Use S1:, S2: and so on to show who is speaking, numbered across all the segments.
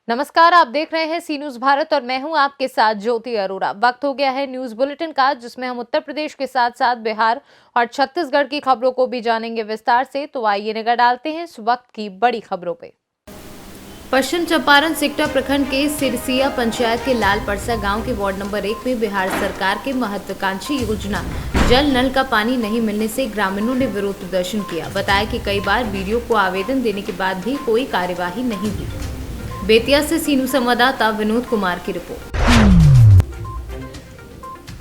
S1: नमस्कार, आप देख रहे हैं सी न्यूज भारत और मैं हूं आपके साथ ज्योति अरोरा। वक्त हो गया है न्यूज बुलेटिन का, जिसमें हम उत्तर प्रदेश के साथ साथ बिहार और छत्तीसगढ़ की खबरों को भी जानेंगे विस्तार से। तो आइए नजर डालते हैं इस वक्त की बड़ी खबरों पे। पश्चिम चंपारण सेक्टर प्रखंड के सिरसिया पंचायत के लाल परसा गांव के वार्ड नंबर 1 में बिहार सरकार के महत्वाकांक्षी योजना जल नल का पानी नहीं मिलने से ग्रामीणों ने विरोध प्रदर्शन किया। बताया कि कई बार बीडीओ को आवेदन देने के बाद भी कोई कार्यवाही नहीं हुई। बेतिया से सी न्यूज संवाददाता विनोद कुमार की रिपोर्ट।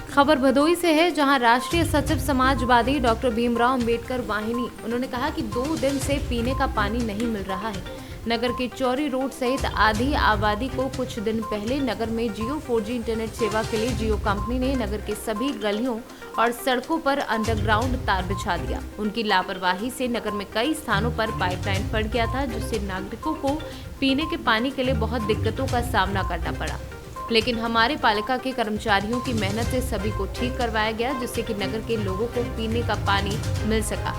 S1: खबर भदोई से है, जहां राष्ट्रीय सचिव समाजवादी डॉक्टर भीमराव अंबेडकर वाहिनी उन्होंने कहा कि 2 दिन से पीने का पानी नहीं मिल रहा है। नगर के चौरी रोड सहित आधी आबादी को कुछ दिन पहले नगर में जियो 4G इंटरनेट सेवा के लिए जियो कंपनी ने नगर के सभी गलियों और सड़कों पर अंडरग्राउंड तार बिछा दिया। उनकी लापरवाही से नगर में कई स्थानों पर पाइपलाइन फट गया था, जिससे नागरिकों को पीने के पानी के लिए बहुत दिक्कतों का सामना करना पड़ा। लेकिन हमारे पालिका के कर्मचारियों की मेहनत से सभी को ठीक करवाया गया, जिससे कि नगर के लोगों को पीने का पानी मिल सका।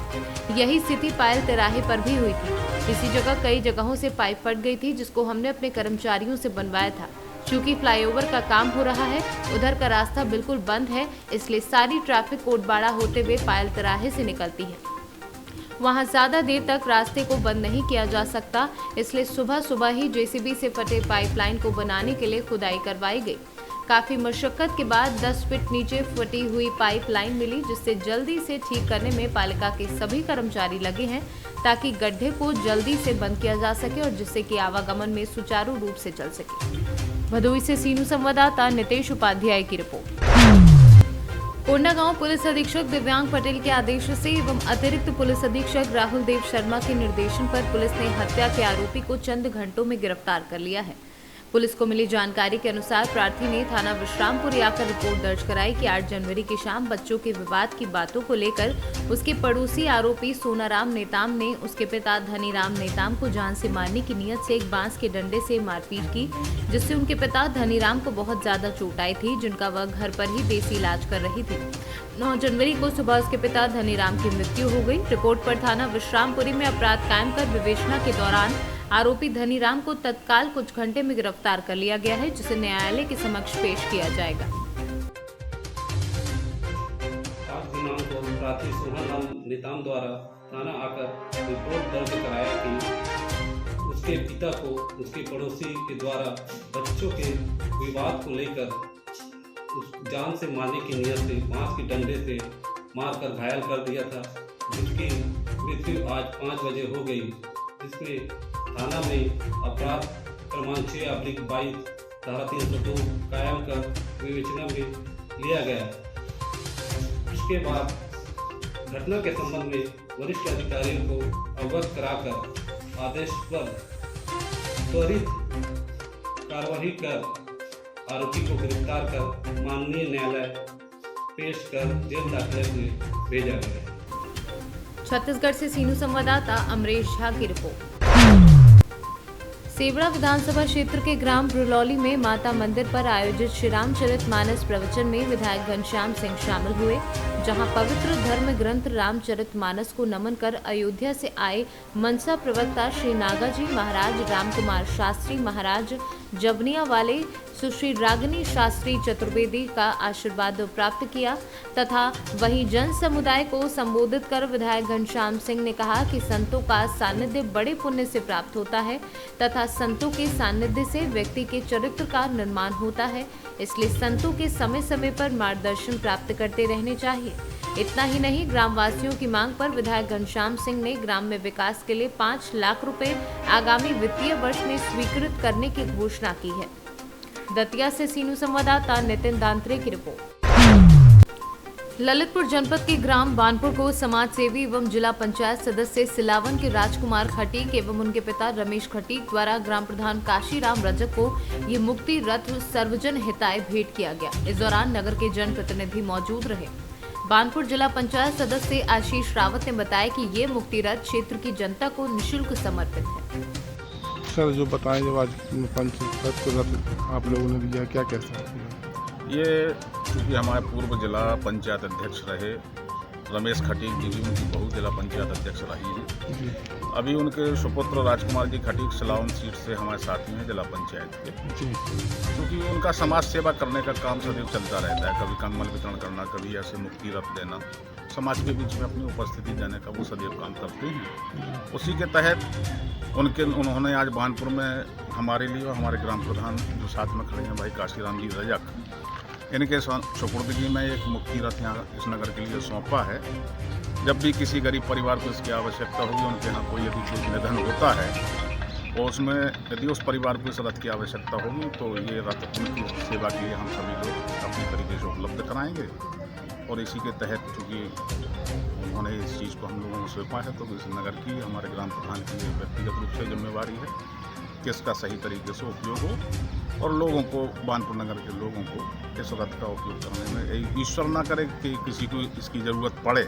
S1: यही स्थिति पायल तिराहे पर भी हुई थी। इसी जगह कई जगहों से पाइप फट गई थी, जिसको हमने अपने कर्मचारियों से बनवाया था। चूंकि फ्लाईओवर का काम हो रहा है, उधर का रास्ता बिल्कुल बंद है, इसलिए सारी ट्रैफिक कोटबाड़ा होते हुए पायल तिराहे से निकलती है। वहां ज्यादा देर तक रास्ते को बंद नहीं किया जा सकता, इसलिए सुबह सुबह ही जेसीबी से फटे पाइपलाइन को बनाने के लिए खुदाई करवाई गई। काफी मशक्कत के बाद 10 फीट नीचे फटी हुई पाइपलाइन मिली, जिससे जल्दी से ठीक करने में पालिका के सभी कर्मचारी लगे हैं, ताकि गड्ढे को जल्दी से बंद किया जा सके और जिससे कि आवागमन में सुचारू रूप से चल सके। भदोई से सी न्यूज संवाददाता नितेश उपाध्याय की रिपोर्ट। कोंडागांव पुलिस अधीक्षक दिव्यांग पटेल के आदेश से एवं अतिरिक्त पुलिस अधीक्षक राहुल देव शर्मा के निर्देशन पर पुलिस ने हत्या के आरोपी को चंद घंटों में गिरफ्तार कर लिया है। पुलिस को मिली जानकारी के अनुसार प्रार्थी ने थाना विश्रामपुर आकर रिपोर्ट दर्ज कराई कि 8 जनवरी की शाम बच्चों के विवाद की बातों को लेकर उसके पड़ोसी आरोपी सोनाराम नेताम ने उसके पिता धनीराम नेताम को जान से मारने की नियत से एक बांस के डंडे से मारपीट की, जिससे उनके पिता धनीराम को बहुत ज्यादा चोट आई थी, जिनका वह घर पर ही देसी इलाज कर रही थी। 9 जनवरी को सुबह उसके पिता धनीराम की मृत्यु हो गई। रिपोर्ट पर थाना विश्रामपुरी में अपराध कायम कर विवेचना के दौरान आरोपी धनीराम को तत्काल कुछ घंटे में गिरफ्तार कर लिया गया है, जिसे न्यायालय के समक्ष पेश किया जाएगा।
S2: आज दिनांक को प्रार्थी सोनाराम नेताम द्वारा थाना आकर रिपोर्ट दर्ज कराया कि उसके पिता को उसके पड़ोसी के द्वारा बच्चों के विवाद को लेकर उस जान से मारने की नियत से बांस के डंडे से मारकर घायल कर दिया था, जिसकी मृत्यु आज 5 बजे हो गई। जिसमें थाना में अपराध क्रमांक 6/22 धारा 302 कायम कर विवेचना में लिया गया। इसके बाद घटना के संबंध में वरिष्ठ अधिकारियों को अवगत कराकर आदेश पर त्वरित कार्रवाई कर आरोपी को गिरफ्तार कर माननीय न्यायालय पेश कर जेल दाखिले में भेजा गया।
S1: छत्तीसगढ़ से सी न्यूज संवाददाता अमरीश झा की रिपोर्ट। सेवड़ा विधानसभा क्षेत्र के ग्राम ब्रुलौली में माता मंदिर पर आयोजित श्री रामचरित मानस प्रवचन में विधायक घनश्याम सिंह शामिल हुए, जहां पवित्र धर्म ग्रंथ रामचरित मानस को नमन कर अयोध्या से आए मनसा प्रवक्ता श्री नागाजी महाराज, रामकुमार शास्त्री महाराज जबनिया वाले, सुश्री रागिनी शास्त्री चतुर्वेदी का आशीर्वाद प्राप्त किया तथा वही जन समुदाय को संबोधित कर विधायक घनश्याम सिंह ने कहा कि संतों का सानिध्य बड़े पुण्य से प्राप्त होता है तथा संतों के सानिध्य से व्यक्ति के चरित्र का निर्माण होता है, इसलिए संतों के समय समय पर मार्गदर्शन प्राप्त करते रहने चाहिए। इतना ही नहीं, ग्रामवासियों की मांग पर विधायक घनश्याम सिंह ने ग्राम में विकास के लिए 5 लाख रुपए आगामी वित्तीय वर्ष में स्वीकृत करने की घोषणा की है। दतिया से सी न्यूज संवाददाता नितिन दांत्रे की रिपोर्ट। ललितपुर जनपद के ग्राम बानपुर को समाज सेवी एवं जिला पंचायत सदस्य सिलावन के राजकुमार खटीक एवं उनके पिता रमेश खटीक द्वारा ग्राम प्रधान काशीराम रजक को ये मुक्ति रथ सर्वजन हिताय भेंट किया गया। इस दौरान नगर के जनप्रतिनिधि मौजूद रहे। बानपुर जिला पंचायत सदस्य आशीष रावत ने बताया कि ये मुक्ति रथ क्षेत्र की जनता को निःशुल्क समर्पित है।
S3: सर, जो बताएं, जब आज पंचायत रथ आप लोगों ने दिया, क्या कैसा है?
S4: ये क्योंकि हमारे पूर्व जिला पंचायत अध्यक्ष रहे रमेश खटीक जी भी उनकी बहू जिला पंचायत अध्यक्ष रही हैं। अभी उनके सुपुत्र राजकुमार जी खटीक सिलावन सीट से हमारे साथी हैं जिला पंचायत के, क्योंकि उनका समाज सेवा करने का काम सदैव चलता रहता है। कभी कंबल वितरण करना, कभी ऐसे मुक्ति रथ देना, समाज के बीच में अपनी उपस्थिति देने का वो सदैव काम करते हैं। उसी के तहत उन्होंने आज बानपुर में हमारे लिए और हमारे ग्राम प्रधान जो साथ में खड़े हैं भाई काशीराम जी रजक, इनके सुपुर्दगी में एक मुक्ति रथ यहाँ इस नगर के लिए सौंपा है। जब भी किसी गरीब परिवार को इसकी आवश्यकता होगी, उनके यहाँ कोई यदि कोई निधन होता है और उसमें यदि उस परिवार को इस रथ की आवश्यकता होगी तो ये रथ उनकी सेवा के लिए हम सभी लोग अपनी तरीके से उपलब्ध कराएंगे। और इसी के तहत चूँकि उन्होंने इस चीज़ को हम लोगों को सौंपा है तो इस नगर की हमारे ग्राम प्रधान की व्यक्तिगत रूप से जिम्मेवारी है कि इसका सही तरीके से उपयोग हो और लोगों को, बानपुर नगर के लोगों को इस रथ का उपयोग करने में ईश्वर ना करे कि किसी को इसकी ज़रूरत पड़े,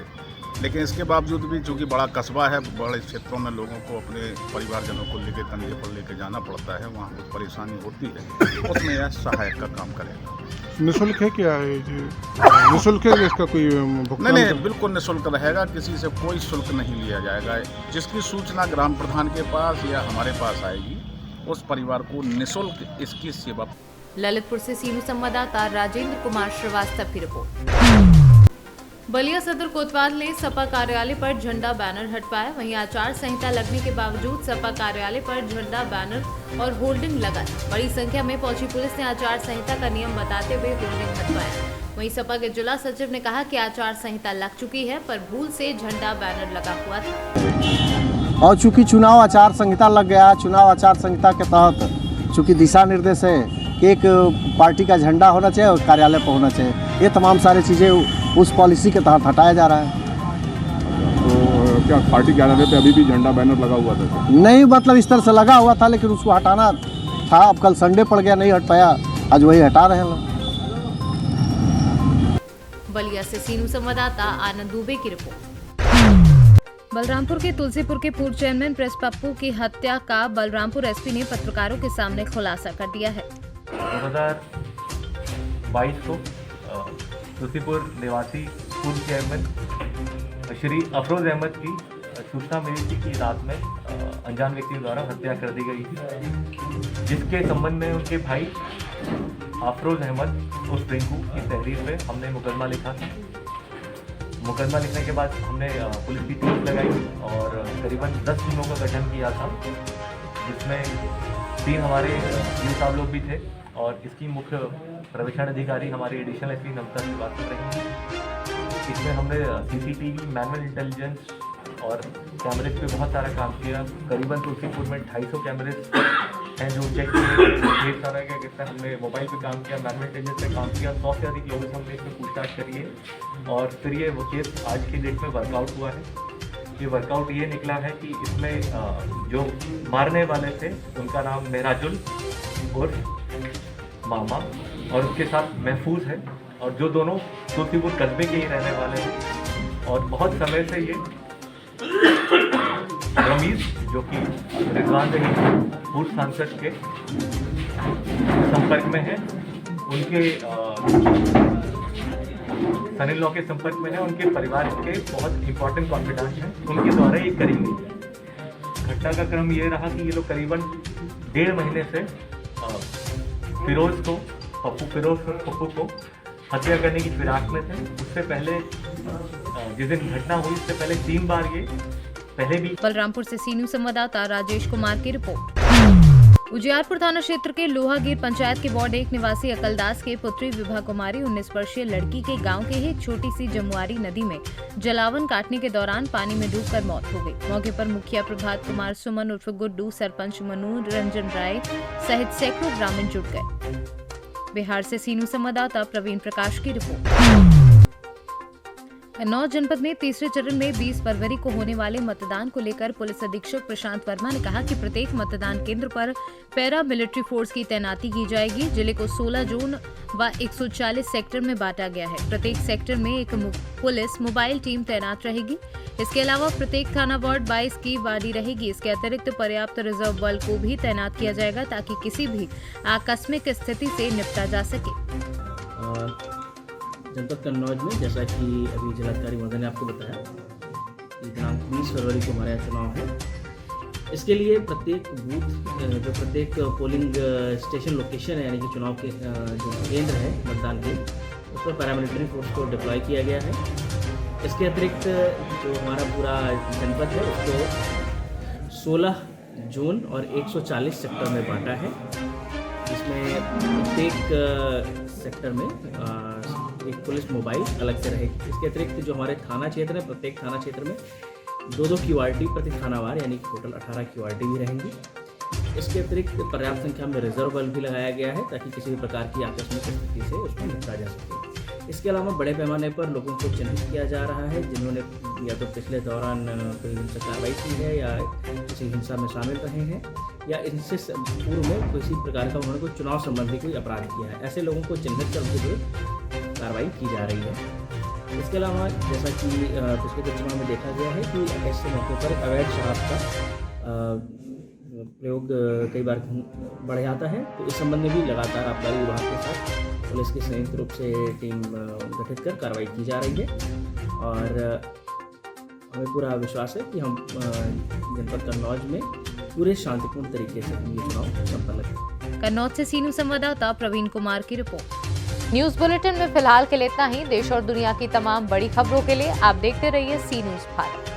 S4: लेकिन इसके बावजूद भी चूँकि बड़ा कस्बा है, बड़े क्षेत्रों में लोगों को अपने परिवारजनों को लेकर कंधे पर लेकर जाना पड़ता है, वहाँ कुछ परेशानी होती है, उसमें यह सहायक का काम करेगा।
S3: निःशुल्क है क्या है जी? निःशुल्क है इसका कोई भुगतान?
S4: नहीं, बिल्कुल निःशुल्क रहेगा, किसी से कोई शुल्क नहीं लिया जाएगा। जिसकी सूचना ग्राम प्रधान के पास या हमारे पास आएगी उस परिवार को निःशुल्क इसकी सेवा।
S1: ललितपुर से सीनू संवाददाता राजेंद्र कुमार श्रीवास्तव की रिपोर्ट। बलिया सदर कोतवाल ने सपा कार्यालय पर झंडा बैनर हटवाया। वहीं आचार संहिता लगने के बावजूद सपा कार्यालय पर झंडा बैनर और होर्डिंग लगा। बड़ी संख्या में पहुंची पुलिस ने आचार संहिता का नियम बताते हुए होर्डिंग हटवाया। वहीं सपा के जिला सचिव ने कहा कि आचार संहिता लग चुकी है, पर भूल से झंडा बैनर लगा हुआ था।
S5: और चूंकि चुनाव आचार संहिता लग गया, चुनाव आचार संहिता के तहत चूंकि दिशा निर्देश है कि एक पार्टी का झंडा होना चाहिए और कार्यालय पर होना चाहिए, ये तमाम सारी चीज़ें उस पॉलिसी के तहत हटाया जा रहा है।
S3: तो क्या पार्टी कार्यालय पे अभी भी झंडा बैनर लगा हुआ था?
S5: नहीं, मतलब इस तरह से लगा हुआ था, लेकिन उसको हटाना था। अब कल संडे पड़ गया, नहीं हट पाया, आज वही हटा रहे हैं लोग।
S1: बलिया से सीनू संवाददाता आनंद दुबे की रिपोर्ट। बलरामपुर के तुलसीपुर के पूर्व चेयरमैन प्रेस पप्पू की हत्या का बलरामपुर एसपी ने पत्रकारों के सामने खुलासा कर दिया है।
S6: 2022 को तुलसीपुर निवासी पूर्व चेयरमैन श्री अफरोज अहमद की सूचना मिली थी कि रात में अनजान व्यक्ति द्वारा हत्या कर दी गई थी, जिसके संबंध में उनके भाई अफरोज अहमद उस रिंकू की तहरीर में हमने मुकदमा लिखा था। मुकदमा लिखने के बाद हमने पुलिस की टीम लगाई और करीबन 10 टीमों का गठन किया था, जिसमें 3 हमारे यूँ साहब लोग भी थे और इसकी मुख्य प्रवेशन अधिकारी हमारे एडिशनल एसपी नमता श्रीवास्तव रही। इसमें हमने सीसीटीवी, मैनुअल इंटेलिजेंस और कैमरेज पे बहुत सारा काम किया। करीबन तुलसीपुर में 250 कैमरेज हैं जो चेक किए, ढेर सारा क्या कहते हैं, हमने मोबाइल पे काम किया, मैनुअल इंटेलिजेंस पे काम किया। 100 से अधिक लोगों से हमने इसमें पूछताछ करी है और फिर ये वो केस आज की डेट में वर्कआउट हुआ है। ये वर्कआउट ये निकला है कि इसमें जो मारने वाले थे उनका नाम मेहराजुल उर्फ मामा और उसके साथ महफूज है, और जो दोनों तुलसीपुर कस्बे के ही रहने वाले हैं और बहुत समय से ये रमीज जो कि रिजवान रही पूर्व सांसद के संपर्क में है, उनके सन इन लॉ के संपर्क में है, उनके परिवार के बहुत इंपॉर्टेंट कॉन्फिडेंस हैं, उनके द्वारा ये करी गई। घटना का क्रम ये रहा कि ये लोग करीबन 1.5 महीने से फिरोज पप्पू को हत्या करने की फिराक में थे। उससे पहले जिस दिन घटना हुई उससे पहले 3 बार ये पहले भी।
S1: बलरामपुर से सीनू संवाददाता राजेश कुमार की रिपोर्ट। उजियारपुर थाना क्षेत्र के लोहागीर पंचायत के वार्ड 1 निवासी अकलदास के पुत्री विभा कुमारी 19 वर्षीय लड़की के गांव के ही एक छोटी सी जमुआरी नदी में जलावन काटने के दौरान पानी में डूबकर मौत हो गई। मौके पर मुखिया प्रभात कुमार सुमन उर्फ गुड्डू, सरपंच मनोरंजन राय सहित सैकड़ों ग्रामीण जुट गए। बिहार से सीनू संवाददाता प्रवीण प्रकाश की रिपोर्ट। कन्नौज जनपद में तीसरे चरण में 20 फरवरी को होने वाले मतदान को लेकर पुलिस अधीक्षक प्रशांत वर्मा ने कहा कि प्रत्येक मतदान केंद्र पर पैरा मिलिट्री फोर्स की तैनाती की जाएगी। जिले को 16 जोन व 140 सेक्टर में बांटा गया है। प्रत्येक सेक्टर में एक पुलिस मोबाइल टीम तैनात रहेगी। इसके अलावा प्रत्येक थाना वार्ड 22 की वार्डी रहेगी। इसके अतिरिक्त पर्याप्त रिजर्व बल को भी तैनात किया जाएगा ताकि किसी भी आकस्मिक स्थिति से निपटा जा सके।
S7: जनपद कन्नौज में, जैसा कि अभी जिलाधिकारी महोदय ने आपको बताया कि दिनांक 20 फरवरी को हमारा यहाँ चुनाव है। इसके लिए प्रत्येक बूथ जो प्रत्येक पोलिंग स्टेशन लोकेशन है, यानी कि चुनाव के जो केंद्र है मतदान के, उस पर पैरामिलिट्री फोर्स को डिप्लॉय किया गया है। इसके अतिरिक्त जो हमारा पूरा जनपद है उसको 16 जोन और 140 सेक्टर में बांटा है, जिसमें प्रत्येक सेक्टर में एक पुलिस मोबाइल अलग से रहेगी। इसके अतिरिक्त जो हमारे थाना क्षेत्र है, प्रत्येक थाना क्षेत्र में 2-2 QRT प्रति थानावार, यानी कि टोटल 18 QRT भी रहेंगी। इसके अतिरिक्त पर्याप्त संख्या में रिजर्व बल भी लगाया गया है, ताकि किसी भी प्रकार की आकस्मिक स्थिति से उसको निपटा जा सके। इसके अलावा बड़े पैमाने पर लोगों को चिन्हित किया जा रहा है, जिन्होंने या तो पिछले दौरान कोई हिंसक कार्रवाई की है या किसी हिंसा में शामिल रहे हैं, या इनसे पूर्व में किसी प्रकार का उन्होंने कोई चुनाव संबंधी कोई अपराध किया है। ऐसे लोगों को चिन्हित कर उनके लिए कार्रवाई की जा रही है। इसके अलावा जैसा कि पिछले कुछ चुनाव में देखा गया है कि ऐसे मौके पर अवैध शराब का प्रयोग कई बार बढ़ जाता है, तो इस संबंध में भी लगातार आबकारी विभाग के साथ पुलिस की संयुक्त रूप से टीम गठित कर कार्रवाई की जा रही है। और हमें पूरा विश्वास है कि हम जनपद कन्नौज में पूरे शांतिपूर्ण तरीके से ये चुनाव संपन्न करेंगे।
S1: कन्नौज से सीनू संवाददाता प्रवीण कुमार की रिपोर्ट। न्यूज बुलेटिन में फिलहाल के लिए इतना ही। देश और दुनिया की तमाम बड़ी खबरों के लिए आप देखते रहिए सी न्यूज़ भारत।